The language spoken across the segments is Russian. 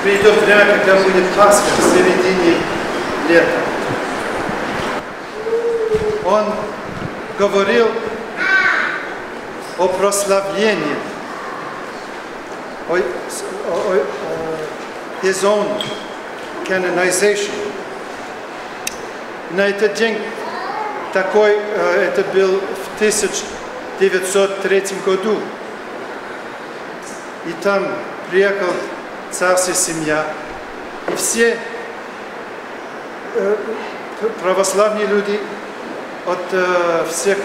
придет время, когда будет Пасха в середине лета. Он говорил о прославлении, о his own canonization. На этот день это был в 1903 году. И там приехал царская семья, и все православные люди от всех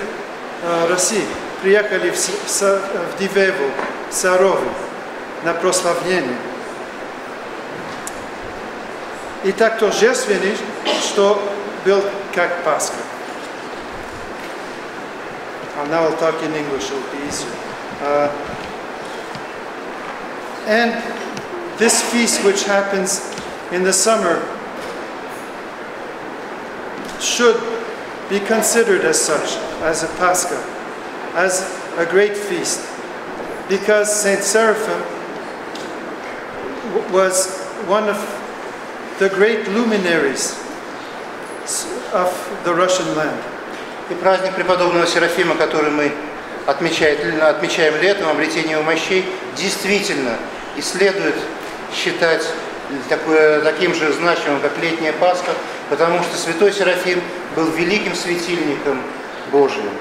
России приехали в Дивееву, Сарову на прославление. И так торжественный, что был как Пасха. Now I'll talk in English, it'll be easier. And this feast, which happens in the summer, should be considered as such, as a Pascha, as a great feast, because Saint Seraphim was one of the great luminaries of the Russian land. И праздник преподобного Серафима, который мы отмечаем летом, обретение мощей, действительно и следует считать таким же значимым, как летняя Пасха, потому что святой Серафим был великим светильником Божиим.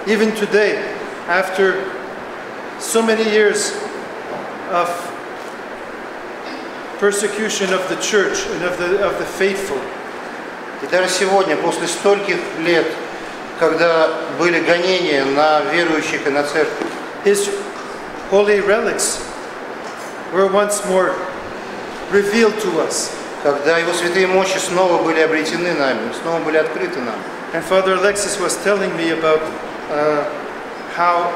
Even today, after so many years of persecution of the church and of the faithful, и даже сегодня, после стольких лет, когда были гонения на верующих и на церковь, his holy relics were once more revealed to us. Когда его святые мощи снова были обретены нами, снова были открыты нам. And Father Alexei was telling me about how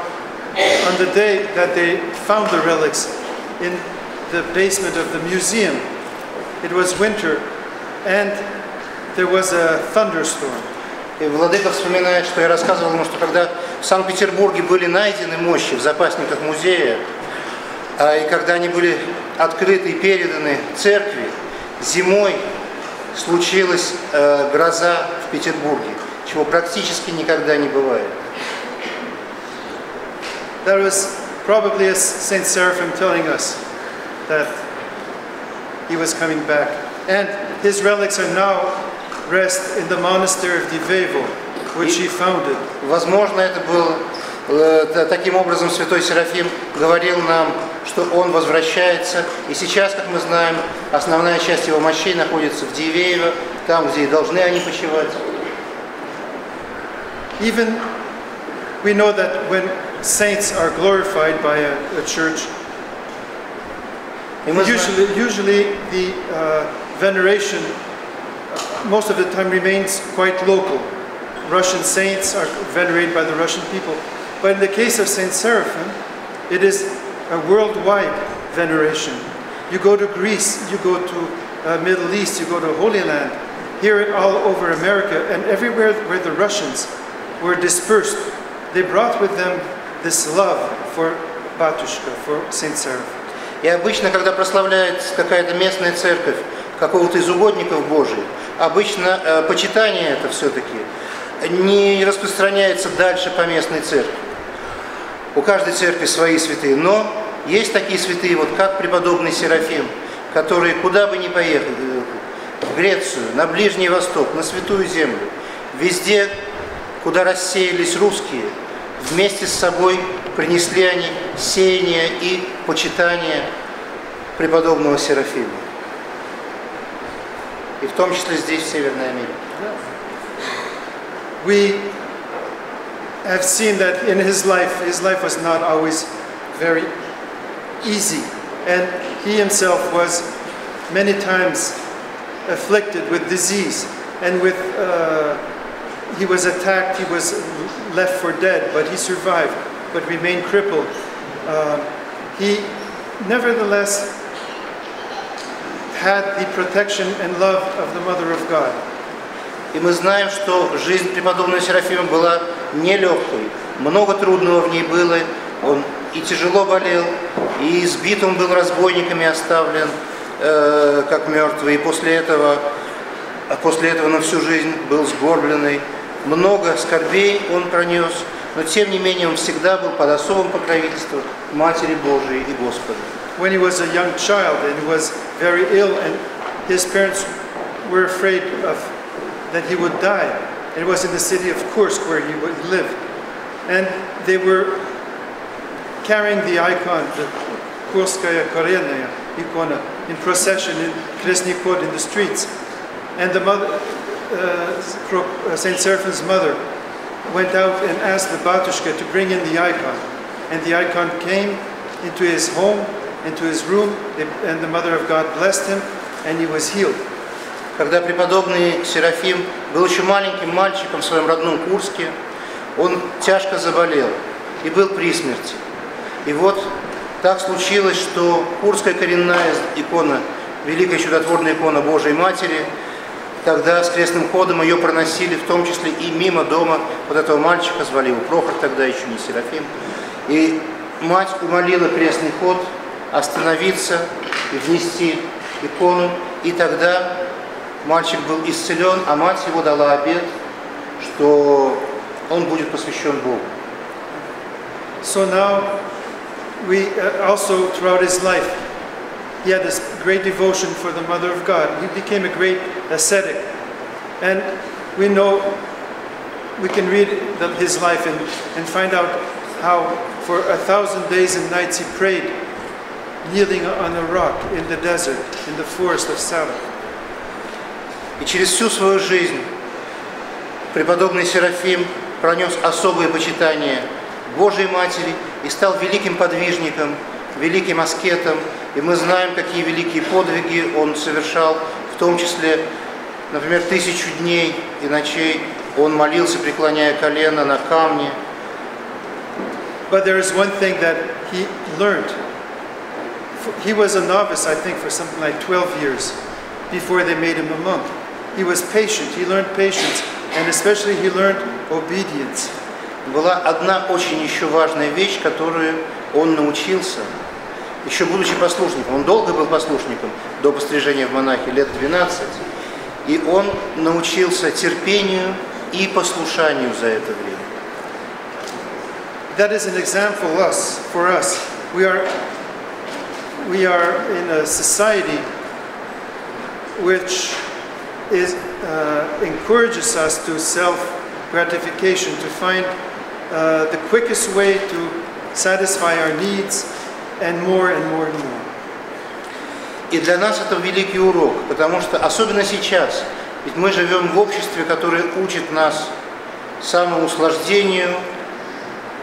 on the day that they found the relics in the basement of the museum, it was winter and there was a thunderstorm. И владыка вспоминает, что я рассказывал ему, что когда в Санкт-Петербурге были найдены мощи в запасниках музея, и когда они были открыты и переданы церкви, зимой случилась гроза в Петербурге, чего практически никогда не бывает. That was probably as Saint Seraphim telling us that he was coming back. And his relics are now rest in the monastery of Diveevo, which he founded. Возможно, это был таким образом святой Серафим говорил нам, что он возвращается. И сейчас, как мы знаем, основная часть его мощей находится в Дивеево, там, где и должны они почивать. Even we know that when saints are glorified by a church, usually the veneration most of the time remains quite local. Russian saints are venerated by the Russian people. But in the case of Saint Seraphim, it is a worldwide veneration. You go to Greece, you go to Middle East, you go to Holy Land, here all over America, and everywhere where the Russians were dispersed, they brought with them this love for Batushka, for Saint Seraphim. И обычно, когда прославляется какая-то местная церковь, какого-то из угодников Божьих, обычно почитание это все-таки не распространяется дальше по местной церкви. У каждой церкви свои святые, но есть такие святые, вот как преподобный Серафим, которые куда бы ни поехали, в Грецию, на Ближний Восток, на Святую Землю, везде, куда рассеялись русские, вместе с собой принесли они сеяние и почитание преподобного Серафима. И в том числе здесь, в Северной Америке. We have seen that in his life was not always very easy. And he himself was many times afflicted with disease. And he was attacked, he was left for dead, but he survived, but remained crippled. He nevertheless had the protection and love of the Mother of God. И мы знаем, что жизнь преподобного Серафима была нелегкой, много трудного в ней было. Он и тяжело болел, и избит он был разбойниками, оставлен как мертвый, и после этого на всю жизнь был сгорбленный. Много скорбей он пронес, но тем не менее он всегда был под особым покровительством Матери Божией и Господа. When he was a young child and was very ill, and his parents were afraid that he would die. It was in the city of Kursk where he lived. And they were carrying the icon, the Kurskaya Korenaya icona, in procession in Krasny Khod in the streets. And the mother, St. Seraphim's mother, went out and asked the Batushka to bring in the icon. And the icon came into his home, into his room, and the Mother of God blessed him, and he was healed. Когда преподобный Серафим был еще маленьким мальчиком в своем родном Курске, он тяжко заболел и был при смерти. И вот так случилось, что Курская коренная икона, великая чудотворная икона Божией Матери, тогда с крестным ходом ее проносили, в том числе и мимо дома вот этого мальчика, звали его Прохор, тогда еще не Серафим. И мать умолила крестный ход остановиться и внести икону, и тогда мальчик был исцелен, а мать его дала обет, что он будет посвящен Богу. So now, we also throughout his life, he had this great devotion for the Mother of God. He became a great ascetic, and we know, we can read his life and find out how for 1,000 days and nights he prayed, kneeling on a rock in the desert, in the forest of Salem. И через всю свою жизнь преподобный Серафим пронес особое почитание Божией Матери и стал великим подвижником, великим аскетом. И мы знаем, какие великие подвиги он совершал, в том числе, например, 1000 дней и ночей он молился, преклоняя колено на камне. But there is one thing that he learned. He was a novice, I think, for something like 12 years before they made him a monk. He was patient. He learned patience, and especially he learned obedience. Была одна очень еще важная вещь, которую он научился, еще будучи послушником. Он долго был послушником, до пострижения в монахи, лет 12. И он научился терпению и послушанию за это время. That is an example for us. We are in a society which encourages us to self-gratification, to find the quickest way to satisfy our needs, and more and more and more. И для нас это великий урок, потому что особенно сейчас, ведь мы живем в обществе, которое учит нас самоуслаждению,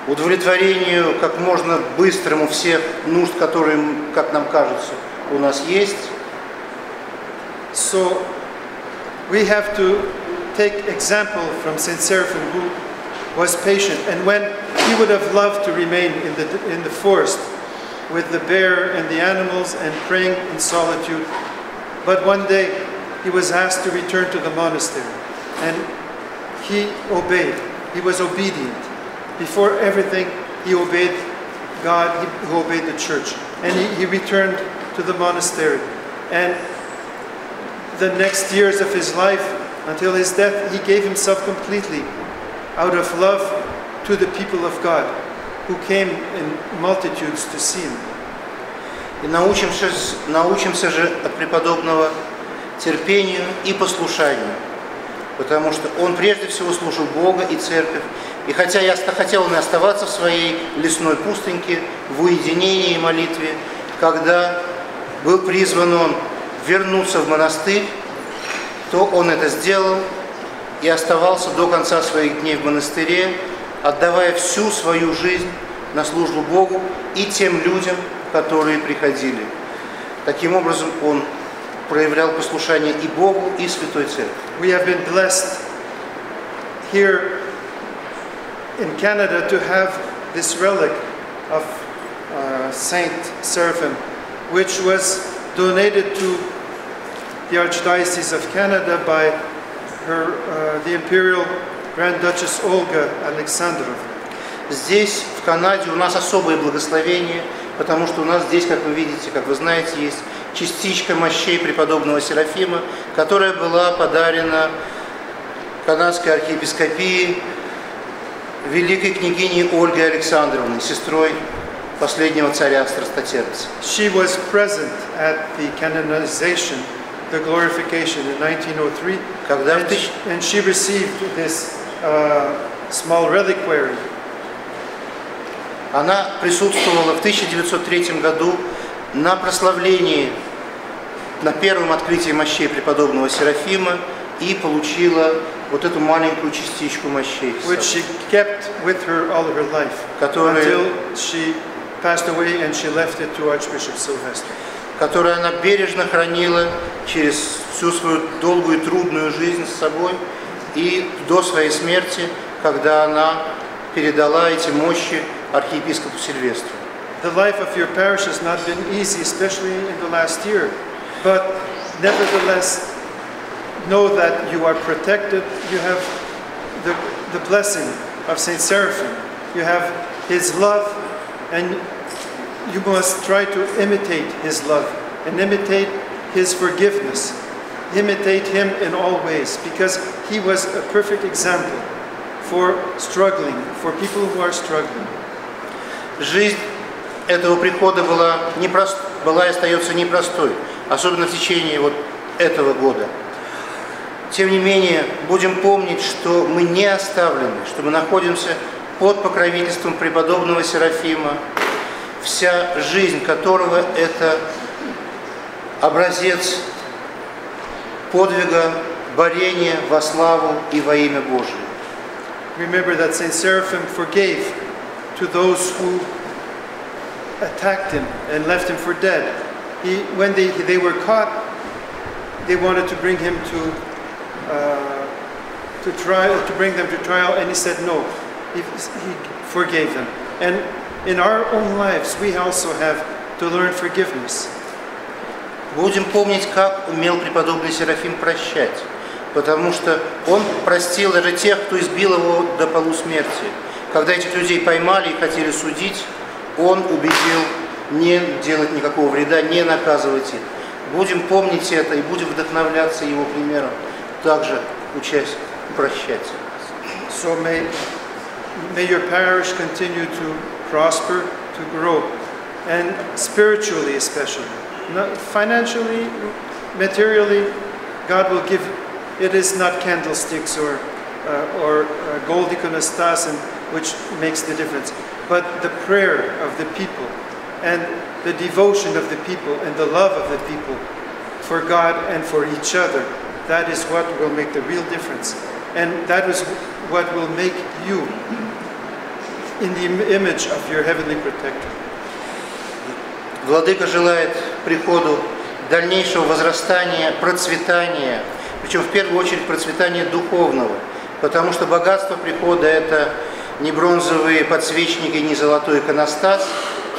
удовлетворению как можно быстрому всех нужд, которые, как нам кажется, у нас есть. So we have to take example from Saint Seraphim, who was patient, and when he would have loved to remain in the forest with the bear and the animals and praying in solitude, but one day he was asked to return to the monastery, and he obeyed. He was obedient. Before everything, he obeyed God, he obeyed the church, and he returned to the monastery. And the next years of his life, until his death, he gave himself completely out of love to the people of God, who came in multitudes to see him. И научимся же от преподобного терпению и послушанию, потому что он прежде всего служил Бога и Церковь. И хотя хотел он и оставаться в своей лесной пустыньке, в уединении и молитве, когда был призван он вернуться в монастырь, то он это сделал и оставался до конца своих дней в монастыре, отдавая всю свою жизнь на службу Богу и тем людям, которые приходили. Таким образом, он проявлял послушание и Богу, и Святой Церкви. We have been blessed here in Canada to have this relic of Saint Seraphim, which was donated to the Archdiocese of Canada by the Imperial Grand Duchess Olga Alexandrovna. Здесь, в Канаде, у нас особое благословение, потому что у нас здесь, как вы видите, как вы знаете, есть частичка мощей преподобного Серафима, которая была подарена канадской архиепископии великой княгиней Ольгой Александровной, сестрой последнего царя страстотерпца. She was present at the canonization, the glorification in 1903, and she received this small reliquary. Она присутствовала в 1903 году на прославлении, на первом открытии мощей преподобного Серафима и получила вот эту маленькую частичку мощей, which she kept with her all of her life, until she passed away and she left it to Archbishop Sylvester. Которую она бережно хранила через всю свою долгую и трудную жизнь с собой и до своей смерти, когда она передала эти мощи архиепископу Сильвестру. The life of your parish has not been easy, especially in the last year, but nevertheless, know that you are protected. You have the blessing of Saint Seraphim. You have his love, and you must try to imitate his love and imitate his forgiveness. Imitate him in all ways, because he was a perfect example for struggling, for people who are struggling. Жизнь этого прихода была и остается непростой, особенно в течение вот этого года. Тем не менее, будем помнить, что мы не оставлены, что мы находимся под покровительством преподобного Серафима, вся жизнь которого – это образец подвига, борения во славу и во имя Божие. Remember that Saint Seraphim forgave to those who attacked him and left him for dead. When they were caught, they wanted to bring him to trial, to bring them to trial, and he said no. He forgave them. And in our own lives, we also have to learn forgiveness. Будем помнить, как умел преподобный Серафим прощать, потому что он простил даже тех, кто избил его до полусмерти. Когда этих людей поймали и хотели судить, он убедил не делать никакого вреда, не наказывать их. Будем помнить это и будем вдохновляться его примером, также учась прощать. So may your parish continue to prosper, to grow, and spiritually especially. Not financially, materially, God will give. It is not candlesticks or gold iconostas, which makes the difference, but the prayer of the people and the devotion of the people and the love of the people for God and for each other. That is what will make the real difference, and that is what will make you in the image of your heavenly protector. Владыка желает приходу дальнейшего возрастания, процветания, причем в первую очередь процветания духовного, потому что богатство прихода – это не бронзовые подсвечники, не золотой иконостас,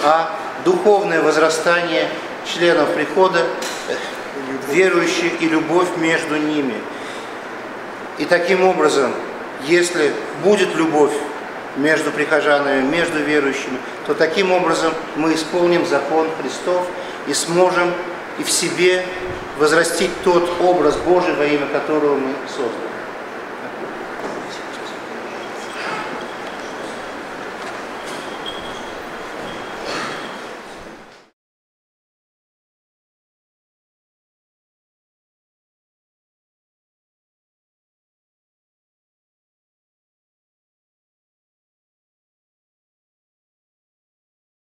а духовное возрастание членов прихода, верующих и любовь между ними. И таким образом, если будет любовь между прихожанами, между верующими, то таким образом мы исполним закон Христов и сможем и в себе возрастить тот образ Божий, во имя которого мы созданы.